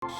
What's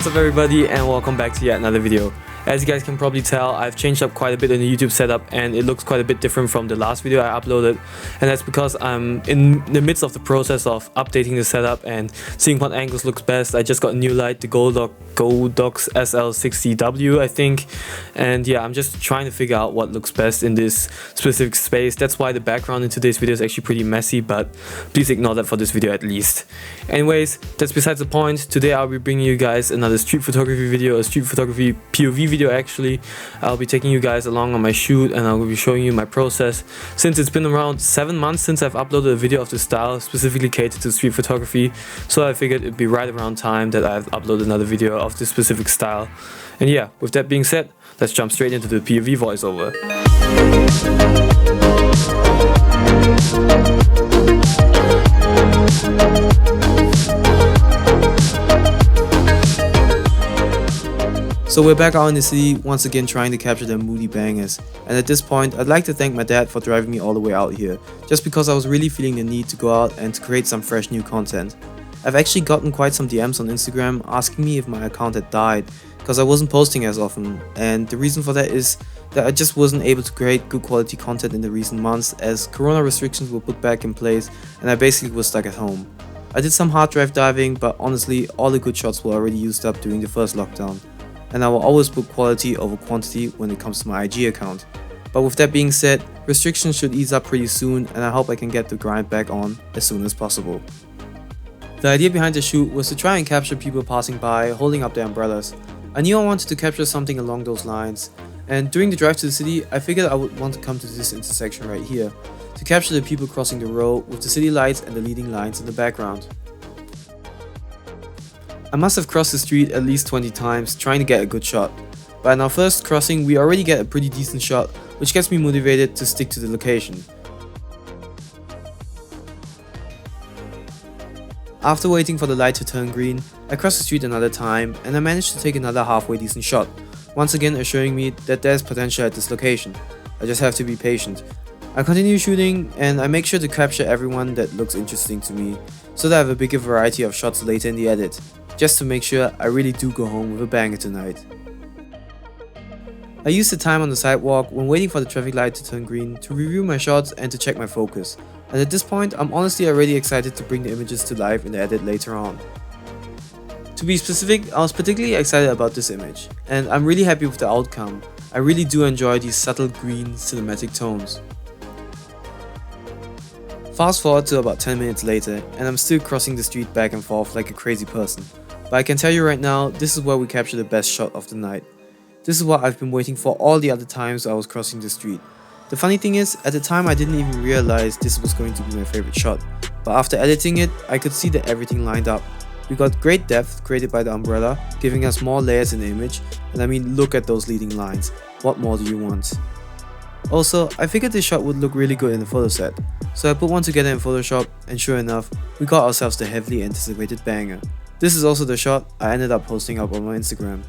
up everybody, and welcome back to yet another video. As you guys can probably tell, I've changed up quite a bit in the YouTube setup and it looks quite a bit different from the last video I uploaded, and that's because I'm in the midst of the process of updating the setup and seeing what angles looks best. I just got a new light, the Godox SL60W I think, and yeah, I'm just trying to figure out what looks best in this specific space. That's why the background in today's video is actually pretty messy, but please ignore that for this video at least. Anyways, that's besides the point. Today I'll be bringing you guys another street photography video, a street photography POV video actually. I'll be taking you guys along on my shoot and I'll be showing you my process. Since it's been around 7 months since I've uploaded a video of this style specifically catered to street photography, so I figured it'd be right around time that I've uploaded another video of this specific style. And yeah, with that being said, let's jump straight into the POV voiceover. So we're back out in the city, once again trying to capture them moody bangers, and at this point I'd like to thank my dad for driving me all the way out here, just because I was really feeling the need to go out and to create some fresh new content. I've actually gotten quite some DMs on Instagram asking me if my account had died, because I wasn't posting as often, and the reason for that is that I just wasn't able to create good quality content in the recent months as corona restrictions were put back in place and I basically was stuck at home. I did some hard drive diving, but honestly all the good shots were already used up during the first lockdown. And I will always put quality over quantity when it comes to my IG account. But with that being said, restrictions should ease up pretty soon and I hope I can get the grind back on as soon as possible. The idea behind the shoot was to try and capture people passing by holding up their umbrellas. I knew I wanted to capture something along those lines, and during the drive to the city I figured I would want to come to this intersection right here to capture the people crossing the road with the city lights and the leading lines in the background. I must have crossed the street at least 20 times trying to get a good shot, but in our first crossing we already get a pretty decent shot, which gets me motivated to stick to the location. After waiting for the light to turn green, I crossed the street another time and I managed to take another halfway decent shot, once again assuring me that there's potential at this location. I just have to be patient. I continue shooting and I make sure to capture everyone that looks interesting to me, so that I have a bigger variety of shots later in the edit, just to make sure I really do go home with a banger tonight. I used the time on the sidewalk when waiting for the traffic light to turn green to review my shots and to check my focus, and at this point I'm honestly already excited to bring the images to life in the edit later on. To be specific, I was particularly excited about this image, and I'm really happy with the outcome. I really do enjoy these subtle green cinematic tones. Fast forward to about 10 minutes later and I'm still crossing the street back and forth like a crazy person. But I can tell you right now, this is where we capture the best shot of the night. This is what I've been waiting for all the other times I was crossing the street. The funny thing is, at the time I didn't even realize this was going to be my favorite shot, but after editing it, I could see that everything lined up. We got great depth created by the umbrella, giving us more layers in the image, and I mean look at those leading lines, what more do you want? Also, I figured this shot would look really good in a photo set, so I put one together in Photoshop and sure enough, we got ourselves the heavily anticipated banger. This is also the shot I ended up posting up on my Instagram.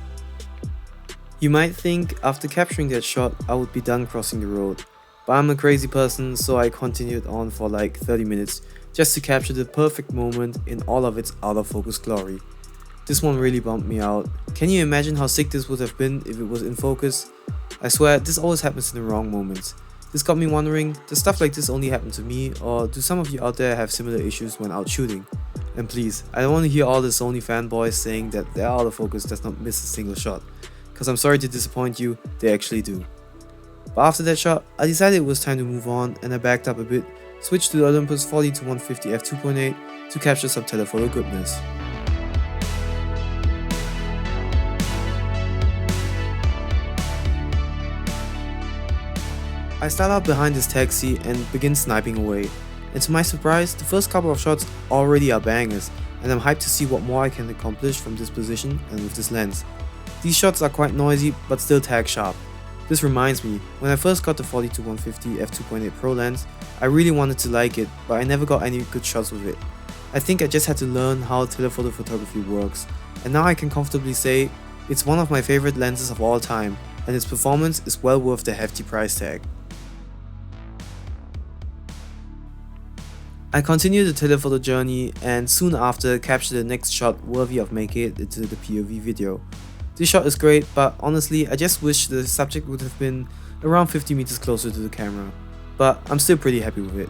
You might think after capturing that shot I would be done crossing the road, but I'm a crazy person, so I continued on for like 30 minutes just to capture the perfect moment in all of its out of focus glory. This one really bummed me out. Can you imagine how sick this would have been if it was in focus? I swear, this always happens in the wrong moments. This got me wondering, does stuff like this only happen to me, or do some of you out there have similar issues when out shooting? And please, I don't want to hear all the Sony fanboys saying that their out of focus does not miss a single shot, cause I'm sorry to disappoint you, they actually do. But after that shot, I decided it was time to move on and I backed up a bit, switched to the Olympus 40-150 f2.8 to capture some telephoto goodness. I start out behind this taxi and begin sniping away, and to my surprise, the first couple of shots already are bangers, and I'm hyped to see what more I can accomplish from this position and with this lens. These shots are quite noisy but still tag sharp. This reminds me, when I first got the 40-150 f2.8 Pro lens, I really wanted to like it, but I never got any good shots with it. I think I just had to learn how telephoto photography works, and now I can comfortably say it's one of my favorite lenses of all time, and its performance is well worth the hefty price tag. I continued the telephoto journey and soon after captured the next shot worthy of making it into the POV video. This shot is great, but honestly I just wish the subject would have been around 50 meters closer to the camera, but I'm still pretty happy with it.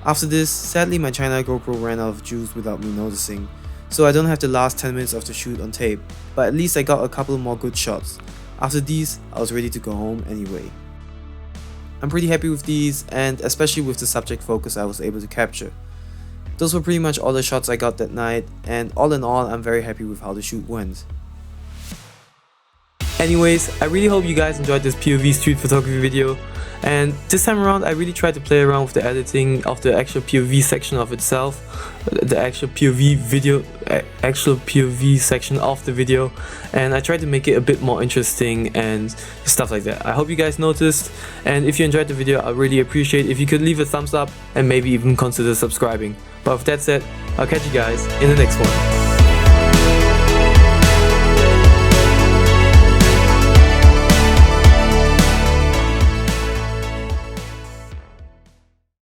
After this, sadly my China GoPro ran out of juice without me noticing, so I don't have the last 10 minutes of the shoot on tape, but at least I got a couple more good shots. After these, I was ready to go home anyway. I'm pretty happy with these, and especially with the subject focus I was able to capture. Those were pretty much all the shots I got that night, and all in all I'm very happy with how the shoot went. Anyways, I really hope you guys enjoyed this POV street photography video, and this time around I really tried to play around with the editing of the actual POV section of itself, the actual POV section of the video, and I tried to make it a bit more interesting and stuff like that. I hope you guys noticed, and if you enjoyed the video I'd really appreciate if you could leave a thumbs up and maybe even consider subscribing. But with that said, I'll catch you guys in the next one.